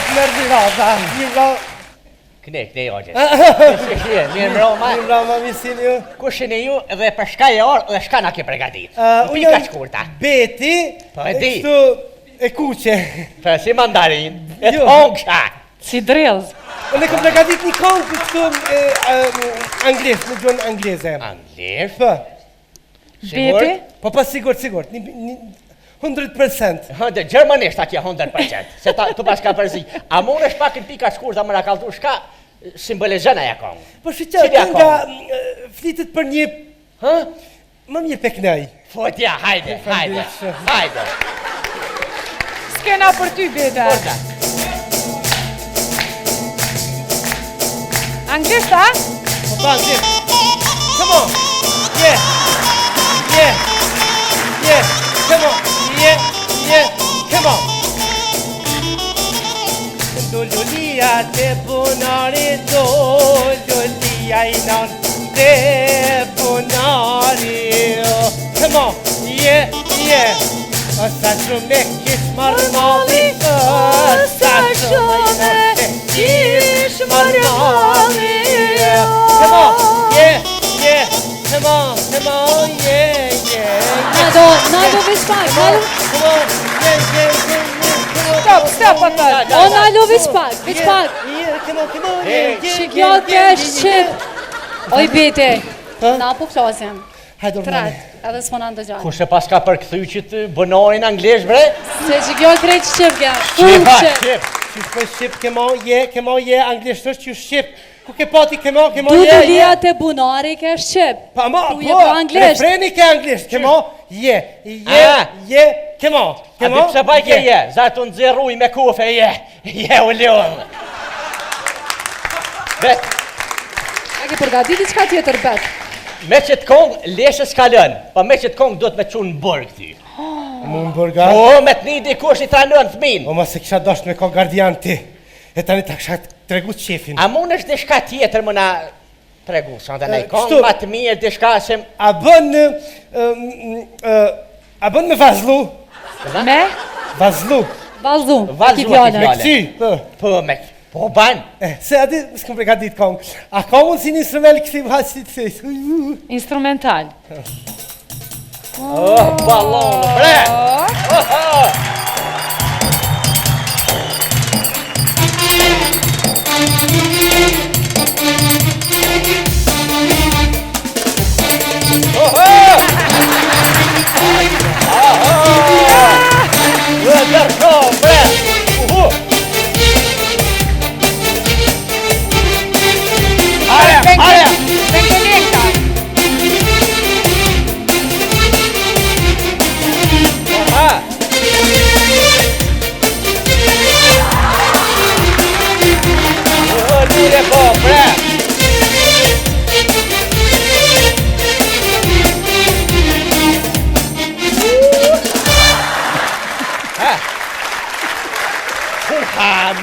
të mërë një rada. Një rada. Knek, ne jogje. Mirë mroma. Mirë mroma, misin ju. Kushin e ju dhe për shka e orë dhe shka na ke pregatit? Pika shkurta. Beti. Po e di. Kështu e kuqe. Për si mandarin. E të hongsha. Si drellz. Unë kam pregatit një këngë kështu anglisht, në gjuhën angleze. Anglisht? Po. Beti? Po pas sigurt. 100%. Gjermanisht atje 100%. Se tu pas ka përzi. A mund është pak në pika shkurta më na kaltu shka simbolizën aja këngë? Po shqyqa, kënga flitet për një... Më mirë peknej. Fotja, hajde. S'kena për ty, Beta. Anglisht, a? Po, anglisht. Come on. Yeah. Come on. Yeah. Come on. Dolulia te bunari, dolulia inan te bunari. Come on. Yeah. Asa shumë kish marmali. Asa shumë kish marmali. Come on. Yeah. Come on. Yeah. Nado već pak. Come on. Stop, atë. Nado već pak. Come on. Që kjo kesh qip. Oj, Bete. Na po klasim. Hajde, Trat, edhe s'pona ndëgjoj. Kush e pas ka përkthy që të bënorin anglisht, bre? Se që kjo krejt shqip kja. Shqip. Shqip, kemo je, anglisht është që shqip. Ku ke pati kemo je. Dudulia të bunari ke shqip. Pa ma, Tu je po anglisht. Refreni ke anglisht, kemo je, kemo. A di pse baj ke je? Zartë unë dzirruj me kufe je u ljohë. Bet, A ke përgatit i qka tjetër bet? me që të kongë, leshe s'kalën, pa me që të kongë do të me qunë në bërë këti. Mu në bërga? O, me të një dikush i tranën të minë. O, ma se kisha dasht me ko gardian ti. E tani ta kisha tregu qefin. A mund është dishka tjetër më na tregu, sa të nej kongë, ma të mirë dishka se... A bën me vazlu? Me? Vazlu. Valzu. Valzu Ki fjallën. ati Si, Po, me... Po, banë. se adi s'këm pregatit kong. A ka mund si një instrument kësim hasit se... Instrumental. Ballonë, bre!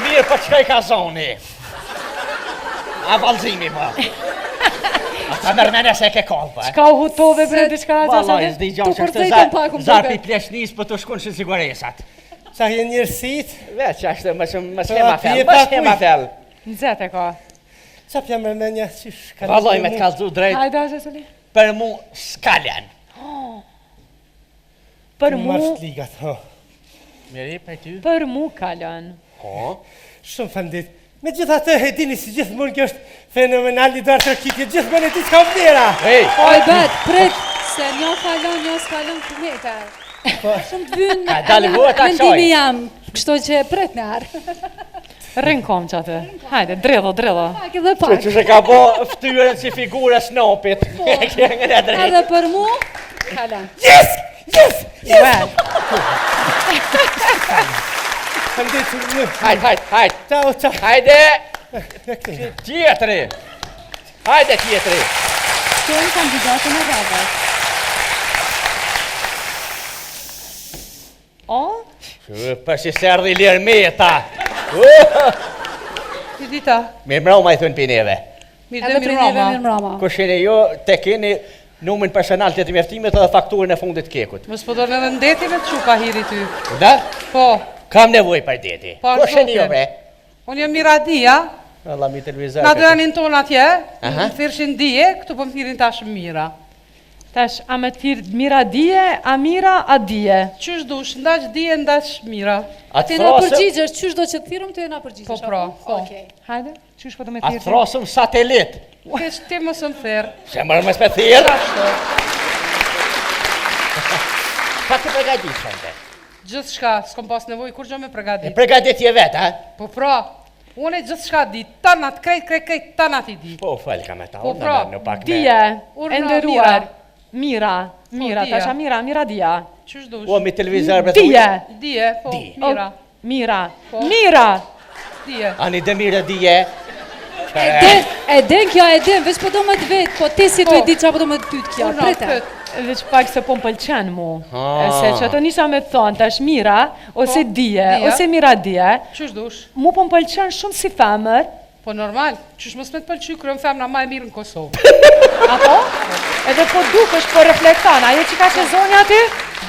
Mirë për qëka I ka zoni. A valzimi, po. A ta mërmene se ke kolë, po. Qka u hutove bre diçka atë asane? Valoj, s'di gjonë që është zarpi pleshnis për të shkun që siguresat. Qa je njërësit? Veç që është më shema fel. Nëzet e ka. Qa pja mërmenja që shka... Valoj me t'kallzu drejt, Hajde, Zeseli. për mu s'kalen. Për mu... Marsht ligat, ha. Miri, për ty? Për mu kalon. Shumë fandit. Me gjitha të hedini si gjithë mund kjo është fenomenal i darë tërkitje, gjithë mund e ti s'ka vdera. Oj, bet, prit, se njo kalon, njo s'kalon këmete. Shumë të vynë Ka dalë vëtë a vendimi jam, kështu që prit në arë. Rënë kom që atë. Hajde, dredho. Pak edhe pak. Që ka bo ftyrën si figure snopit. Edhe për mu, kalon. Yes! Well. Fandit, Hajde. Ciao. Hajde. Tjetëri. Hajde tjetëri. Kënë kandidatën e radhës. Për që se ardhi lirë meta. Ti dita. Mirë mrama I thunë për neve. Edhe për neve mirë mrama. Kushine jo te keni numrin personal të mjaftimit edhe fakturën e fundit kekut. Mos po do në ndetin e të shuka hiri ty. Da? Po. Kam nevoj për deti. Po, Ko sheni jo shokin. bre? Unë jam Miradia, Allah mi televizor. na dojanin tonë atje, Aha. më thirshin dije, këtu po më thirin tash Mira. Tash, a me thirë Mira dije, a Mira a dije. Qysh dush, ndash dije, ndash Mira. Atë Ti na thrasëm, përgjigjesh, qysh do që të thirrëm ty na përgjigjesh. Po, apo? pra, po. Okej. Hajde, qysh po të me atë thirë? thrasëm satelit. Kesh ti mos më therr. Se mërë më thirë. Ashtu. Ka të pregadit, shente. Gjithçka, s'kom pas nevojë kur gjë me E përgatit. pregaditje vetë, ha? Po pra, unë gjithçka di, tanat, krejt, tanat i di. Po, falë ka me ta, Po, unë pra, në pak me... Dije, Urna, e ndëruar. Mira, Dija. tash a Mira dija. Qysh dush? O, mi televizor bre Dije. Dije, po, Di. Mira, Mira, Po. Mira. dije. Ani Demire dije. E den kjo e den, veç po do më të vet, po ti si tu e di çfarë po do më të pyet kjo. Unë Prete. pyet. Veç pak se po më pëlqen mu. Ah. Se që ato nisha me thonë, tash Mira, ose dije, Dija. ose Mira dije. Qysh dush? Mu po më pëlqen shumë si femër. Po normal, qysh mos me të pëlqy kryen femna më e mirë në Kosovë. Apo? Edhe po dukesh po reflekton, ajo që ka që zonja ti?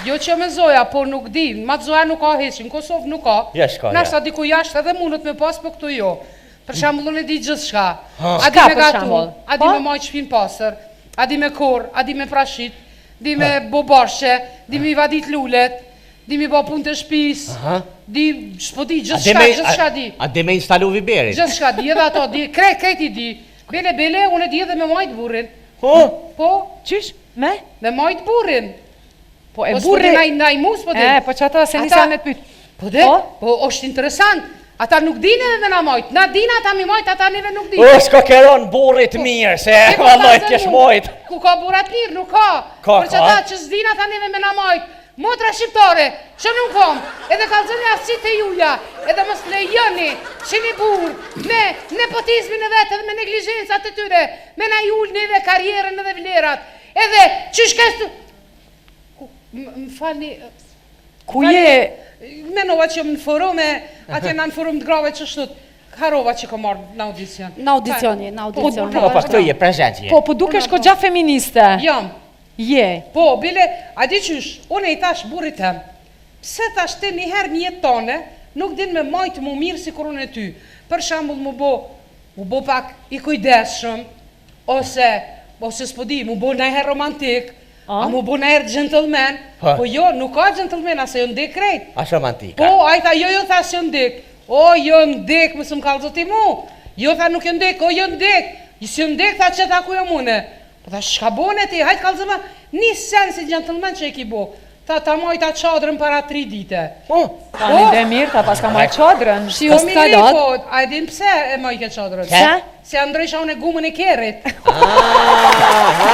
Jo që me zoja, po nuk di, ma të zoja nuk ka heqin, në Kosovë nuk ka. Ja, s'ka, ja. Nashta diku jashtë edhe mundët me pas, po këtu jo. Për shembull unë e di gjithçka. A di Çka, me për gatu, shembull? a di Po? me majt shpinë pasër, a di me korr, a di me prashit, di me bo barshe, di me i vadit lulet, di me bo punë të shtëpis, Aha. di, shpo di, gjithçka di. A dhe me instalu viberit. Gjithçka di, edhe ato di, krejt i di. Bele, unë e di edhe me majt burrin. Po, Po, Qysh? Me? me majt burrin. Po e Po burri... s'po di naj mus, po di. Po që ato se Ata- nisa me të pyt. Po dhe, po është interesant. Ata nuk dinë edhe me na majt. Na dinë ata mi majt, ata neve nuk o, dinë. s'ka keron burit mirë, se E, po, valloj ta t'kesh zënu. mojt. Ku ka burat mirë, nuk ka. Ka, Por që ka. ata që s'dinë ata neve me na majt. Motra shqiptare, që nuk kom, edhe kalzoni asi të juja, edhe mos lejoni, që një burë, me nepotizmin e vetë edhe me neglizhencat e tyre, me na jullë neve karjerën edhe vlerat, edhe që shkestu... Më falni, Ku je? menova që më në forume, atje në forum të grave që shtut, harova që ka marrë në audicion. Në audicioni, në audicion. Po, pa këtu je prezentje. Po, po dukesh ko gja feministe. Jam, Je. po, bile, a di qysh, unë e i tash burit tem, pse tash ti njëherë një jetë tone, nuk din me majtë mu mirë si kur unë e ty. Për shambull mu bo pak i kujdeshëm, ose s'po di, mu bo nëjherë romantik, a mu bo nëjherë gentleman, Ha. po jo, nuk ka gentleman, ase jo ndek krejt. Ashtë romantika. Po, a i tha, jo tha se jo ndek. O, jo ndek, më së më kalzo ti mu. Jo tha, nuk jo ndek, o, jo ndek. Si jo ndek, tha që ta ku jo mune. Po tha, shka bone ti, hajtë kalzo ma, një sen si gentleman që e ki bo. Tha, ta moj ta qadrën para 3 dite. Po, Tani dhe mirë, ta pas ka marrë qadrën. Shi Po, o miri, skalat. po, a e din pse e moj ke qadrën? Se? Se andrejsha unë e gumën e kerit. aha.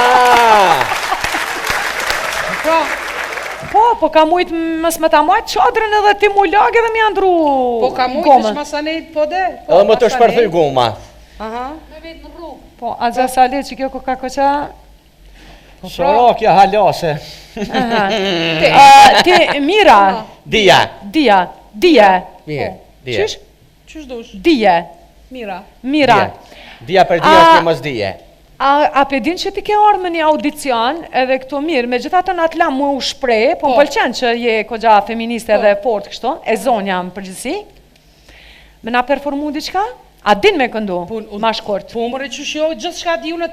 Pra, Po ka mujt mës me ta majt qadrën edhe ti mu lag edhe mi andru po ka mujtë gomën. është masanet, po de. Po, Edhe më të masanet. shpërthy guma. Aha. Me vetë në rrugë. Po, a gja salit që kjo ku ka koqa? Shorokja halase. Ti, Mira, Dija. dija, dije. Mirë, dija. Qysh? Qysh dush? Dije, Mira. Mira. Dija për dija A- s'ke mos dije. A pe din që ti ke orë me një audicion edhe këtu mirë, me gjitha të natë lam mu u shprej, po më Po. pëlqen që je kogja feministe dhe fort kështu, e zonja më përgjithsi. Me na performu diqka? A din me këndu? Ma shkurt. Po, mëre qysh jo, gjithë shka di unë